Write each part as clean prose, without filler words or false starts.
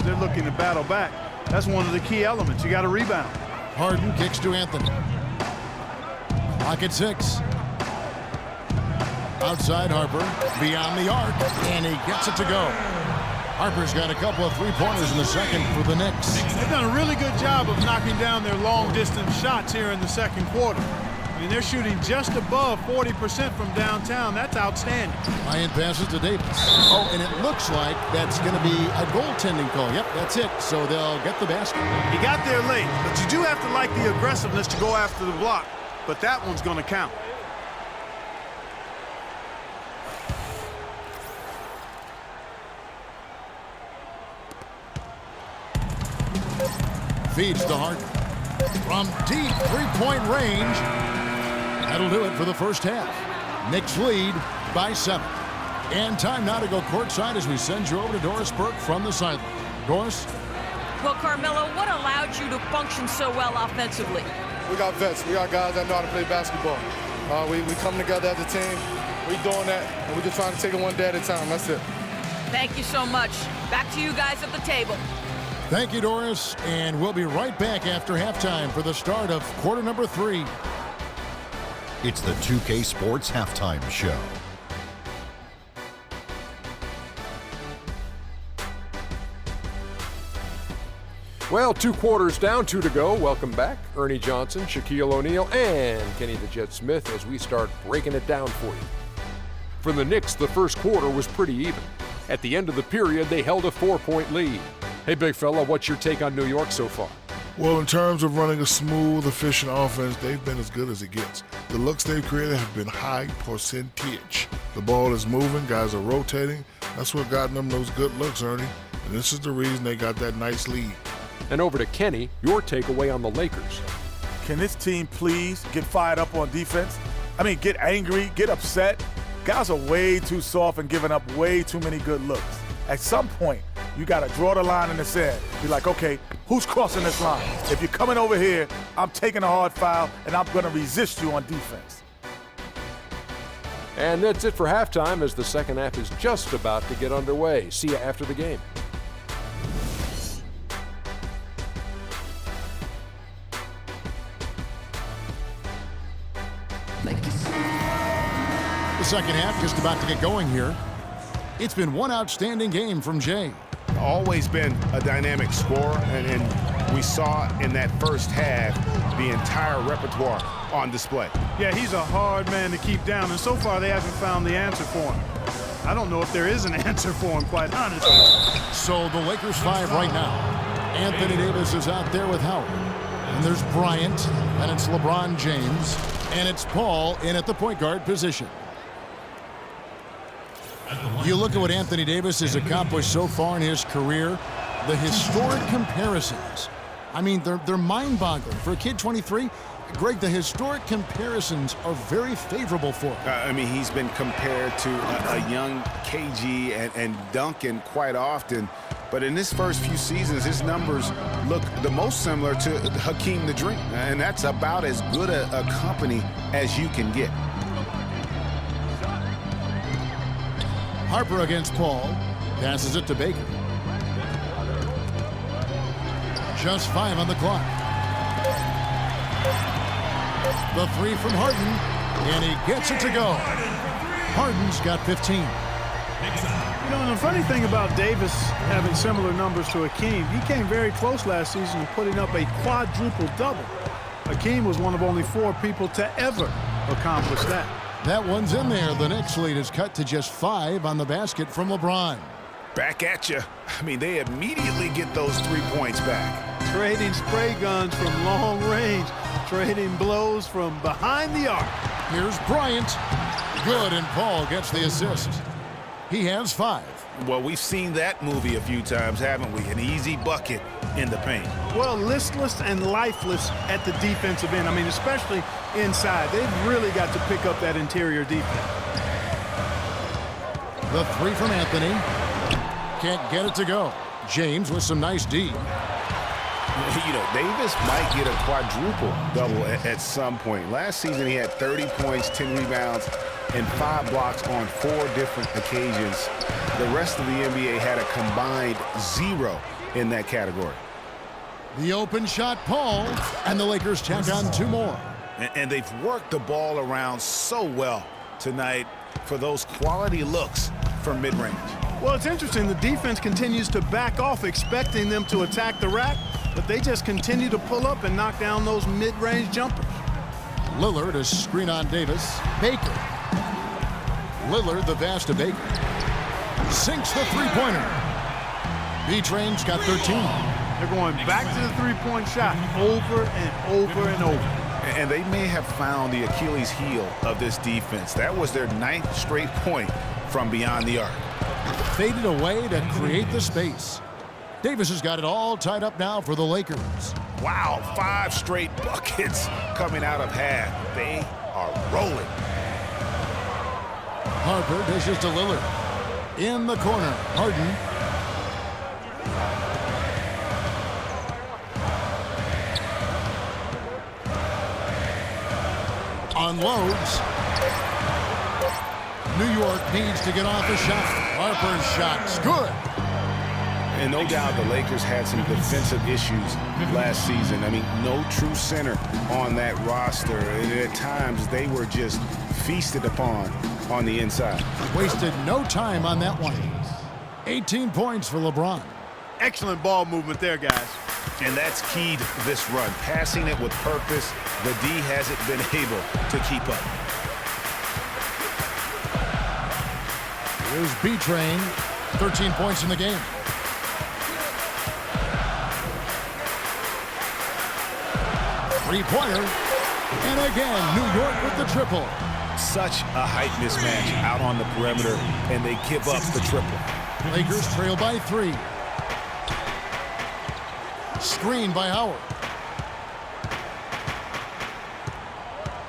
they're looking to battle back. That's one of the key elements. You got to rebound. Harden kicks to Anthony. Clock at 6. Outside Harper, beyond the arc, and he gets it to go. Harper's got a couple of three-pointers in the second for the Knicks. They've done a really good job of knocking down their long-distance shots here in the second quarter. I mean, they're shooting just above 40% from downtown. That's outstanding. Bryant passes to Davis. Oh, and it looks like that's going to be a goaltending call. Yep, that's it. So they'll get the basket. He got there late, but you do have to like the aggressiveness to go after the block. But that one's going to count. Feeds to Harden. From deep three-point range. That'll do it for the first half. Knicks lead by 7. And time now to go courtside as we send you over to Doris Burke from the sideline. Doris? Well, Carmelo, what allowed you to function so well offensively? We got vets. We got guys that know how to play basketball. We come together as a team. We're doing that, and we're just trying to take it one day at a time. That's it. Thank you so much. Back to you guys at the table. Thank you, Doris. And we'll be right back after halftime for the start of quarter number 3. It's the 2K Sports Halftime Show. Well, 2 quarters down, 2 to go. Welcome back. Ernie Johnson, Shaquille O'Neal, and Kenny the Jet Smith as we start breaking it down for you. For the Knicks, the first quarter was pretty even. At the end of the period, they held a 4-point lead. Hey, big fella, what's your take on New York so far? Well, in terms of running a smooth, efficient offense, they've been as good as it gets. The looks they've created have been high percentage. The ball is moving, guys are rotating. That's what got them those good looks, Ernie. And this is the reason they got that nice lead. And over to Kenny, your takeaway on the Lakers. Can this team please get fired up on defense? I mean, get angry, get upset. Guys are way too soft and giving up way too many good looks. At some point, you got to draw the line in the sand. Be like, okay, who's crossing this line? If you're coming over here, I'm taking a hard foul, and I'm going to resist you on defense. And that's it for halftime as the second half is just about to get underway. See you after the game. The second half just about to get going here. It's been one outstanding game from Jay. Always been a dynamic scorer, and we saw in that first half the entire repertoire on display. Yeah, he's a hard man to keep down, and so far they haven't found the answer for him. I don't know if there is an answer for him, quite honestly. So the Lakers 5 right now. Anthony Davis is out there with Howard. And there's Bryant, and it's LeBron James, and it's Paul in at the point guard position. You look at what Anthony Davis has accomplished so far in his career, the historic comparisons. I mean, they're mind-boggling. For a kid 23, Greg, the historic comparisons are very favorable for him. I mean, he's been compared to a young KG and Duncan quite often. But in his first few seasons, his numbers look the most similar to Hakeem the Dream. And that's about as good a company as you can get. Harper against Paul. Passes it to Baker. Just 5 on the clock. The 3 from Harden, and he gets it to go. Harden's got 15. You know, and the funny thing about Davis having similar numbers to Hakeem, he came very close last season to putting up a quadruple-double. Hakeem was one of only 4 people to ever accomplish that. That one's in there. The Knicks lead is cut to just 5 on the basket from LeBron. Back at you. I mean, they immediately get those 3 points back. Trading spray guns from long range, trading blows from behind the arc. Here's Bryant. Good, and Paul gets the assist. He has 5. Well, we've seen that movie a few times, haven't we? An easy bucket in the paint. Well, listless and lifeless at the defensive end. I mean, especially inside. They've really got to pick up that interior defense. The 3 from Anthony. Can't get it to go. James with some nice D. You know, Davis might get a quadruple-double at some point. Last season, he had 30 points, 10 rebounds, and 5 blocks on 4 different occasions. The rest of the NBA had a combined 0 in that category. The open shot, Paul, and the Lakers tack on 2 more. And they've worked the ball around so well tonight for those quality looks from mid-range. Well, it's interesting. The defense continues to back off, expecting them to attack the rack, but they just continue to pull up and knock down those mid-range jumpers. Lillard a screen on Davis. Baker. Lillard the pass to Baker. Sinks the three-pointer. B-Train's got 13. They're going back to the three-point shot over and over and over. And they may have found the Achilles heel of this defense. That was their 9th straight point from beyond the arc. Faded away to create the space. Davis has got it all tied up now for the Lakers. Wow, 5 straight buckets coming out of half. They are rolling. Harper dishes to Lillard. In the corner, Harden. Unloads. New York needs to get off a shot. Harper's shot's good. And no doubt the Lakers had some defensive issues last season. I mean, no true center on that roster. And at times, they were just feasted upon on the inside. Wasted no time on that one. 18 points for LeBron. Excellent ball movement there, guys. And that's key to this run. Passing it with purpose. The D hasn't been able to keep up. Here's B-Train. 13 points in the game. Three-pointer. And again, New York with the triple. Such a height mismatch out on the perimeter, and they give up the triple. Lakers trail by 3. Screen by Howard.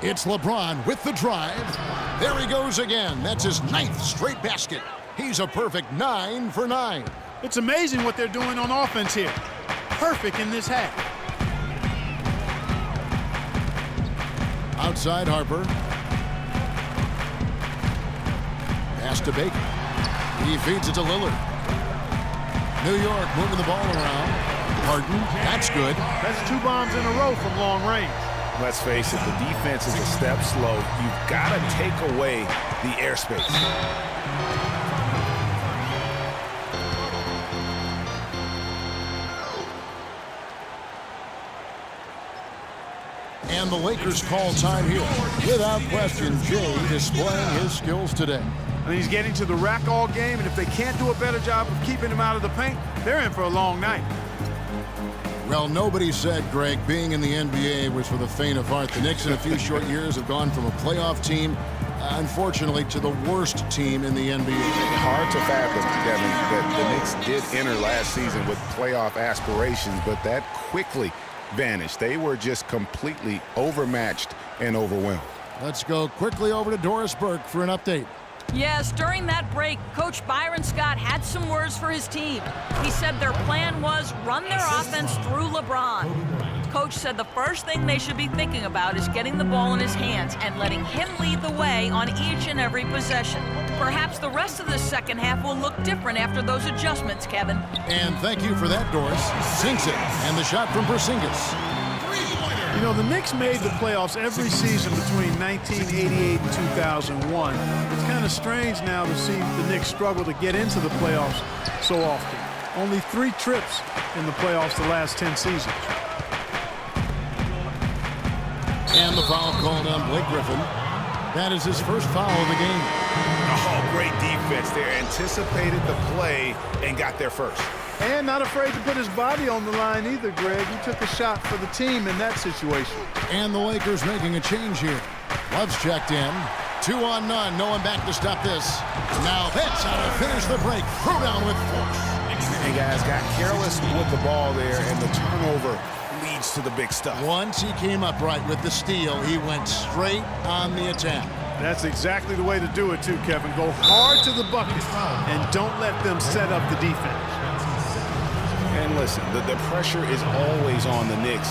It's LeBron with the drive. There he goes again. That's his 9th straight basket. He's a perfect 9 for 9. It's amazing what they're doing on offense here. Perfect in this half. Outside Harper. Pass to Baker. He feeds it to Lillard. New York moving the ball around. Harden, that's good. That's 2 bombs in a row from long range. Let's face it, the defense is a step slow. You've got to take away the airspace. And the Lakers call time here. Without question, Jay displaying his skills today. I mean, he's getting to the rack all game, and if they can't do a better job of keeping him out of the paint, they're in for a long night. Well, nobody said, Greg, being in the NBA was for the faint of heart. The Knicks in a few short years have gone from a playoff team, unfortunately, to the worst team in the NBA. Hard to fathom, Kevin, that the Knicks did enter last season with playoff aspirations, but that quickly vanished. They were just completely overmatched and overwhelmed. Let's go quickly over to Doris Burke for an update. Yes, during that break, Coach Byron Scott had some words for his team. He said their plan was run their offense through LeBron. Coach said the first thing they should be thinking about is getting the ball in his hands and letting him lead the way on each and every possession. Perhaps the rest of the second half will look different after those adjustments, Kevin. And thank you for that, Doris. Sinks it. And the shot from Porzingis. You know, the Knicks made the playoffs every season between 1988 and 2001. It's kind of strange now to see the Knicks struggle to get into the playoffs so often. Only 3 trips in the playoffs the last 10 seasons. And the foul called on Blake Griffin. That is his first foul of the game. Oh, great defense there. Anticipated the play and got there first. And not afraid to put his body on the line either, Greg. He took a shot for the team in that situation. And the Lakers making a change here. Love's checked in. 2 on none. No one back to stop this. Now that's how to finish the break. Throw down with force. And guys got careless with the ball there, and the turnover leads to the big stuff. Once he came upright with the steal, he went straight on the attack. That's exactly the way to do it, too, Kevin. Go hard to the bucket and don't let them set up the defense. And listen, the pressure is always on the Knicks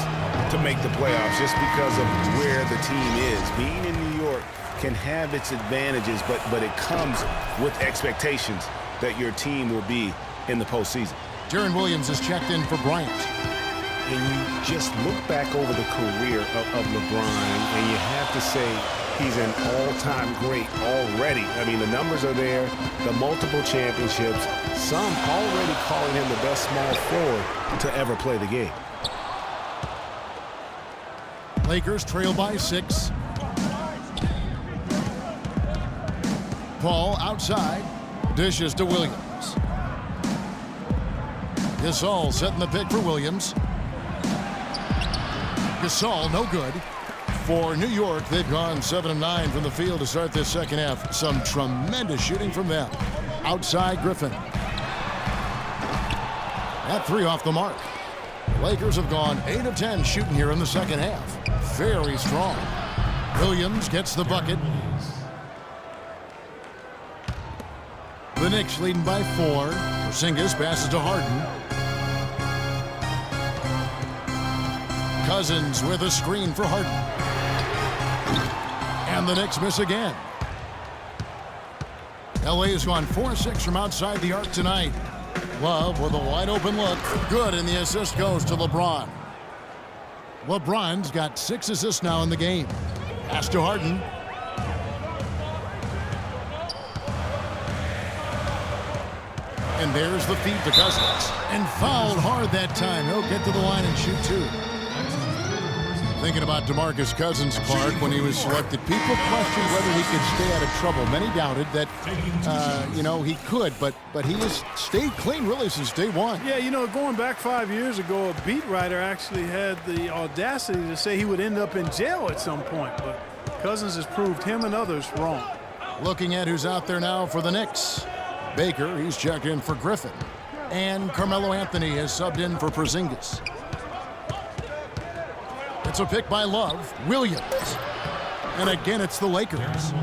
to make the playoffs just because of where the team is. Being in New York can have its advantages, but it comes with expectations that your team will be in the postseason. Deron Williams is checked in for Bryant. And you just look back over the career of LeBron, and you have to say he's an all-time great already. I mean, the numbers are there, the multiple championships, some already calling him the best small forward to ever play the game. Lakers trail by 6. Paul outside. Dishes to Williams. Gasol setting the pick for Williams. Gasol, no good. For New York, they've gone 7 of 9 from the field to start this second half. Some tremendous shooting from them. Outside, Griffin. That 3 off the mark. Lakers have gone 8 of 10 shooting here in the second half. Very strong. Williams gets the bucket. The Knicks leading by 4. Porzingis passes to Harden. Cousins with a screen for Harden. And the Knicks miss again. LA has gone 4-6 from outside the arc tonight. Love with a wide open look. Good, and the assist goes to LeBron. LeBron's got 6 assists now in the game. Pass to Harden. And there's the feed to Cousins. And fouled hard that time. He'll get to the line and shoot 2. Thinking about DeMarcus Cousins, Clark, when he was selected, people questioned whether he could stay out of trouble. Many doubted that, he could, but he has stayed clean really since day one. Yeah, going back 5 years ago, a beat writer actually had the audacity to say he would end up in jail at some point, but Cousins has proved him and others wrong. Looking at who's out there now for the Knicks. Baker, he's checked in for Griffin. And Carmelo Anthony has subbed in for Porzingis. It's a pick by Love. Williams. And again, it's the Lakers.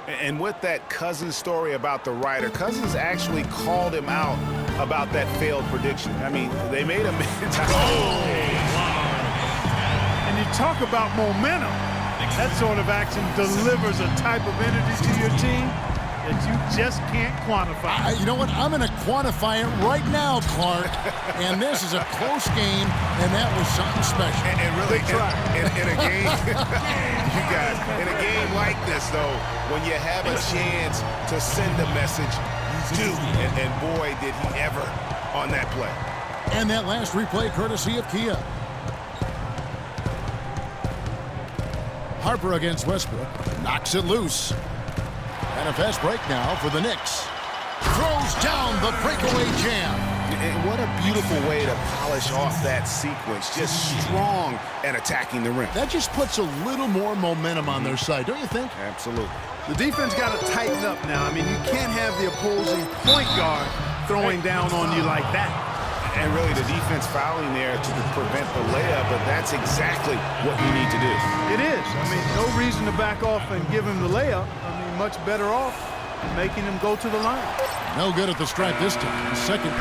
And with that Cousins story about the writer, Cousins actually called him out about that failed prediction. I mean, they made him. And you talk about momentum. That sort of action delivers a type of energy to your team that you just can't quantify. You know what? I'm going to quantify it right now, Clark. And this is a close game, and that was something special. And really, in a game, you guys, in a game like this, though, when you have a chance to send a message, you do. And boy, did he ever on that play. And that last replay courtesy of Kia. Harper against Westbrook. Knocks it loose. And a fast break now for the Knicks. Throws down the breakaway jam. And what a beautiful way to polish off that sequence. Just strong and attacking the rim. That just puts a little more momentum on their side, don't you think? Absolutely. The defense got to tighten up now. I mean, you can't have the opposing point guard throwing down on you like that. And really, the defense fouling there to prevent the layup, but that's exactly what you need to do. It is. I mean, no reason to back off and give him the layup. I mean, much better off making him go to the line. No good at the stripe this time. Second.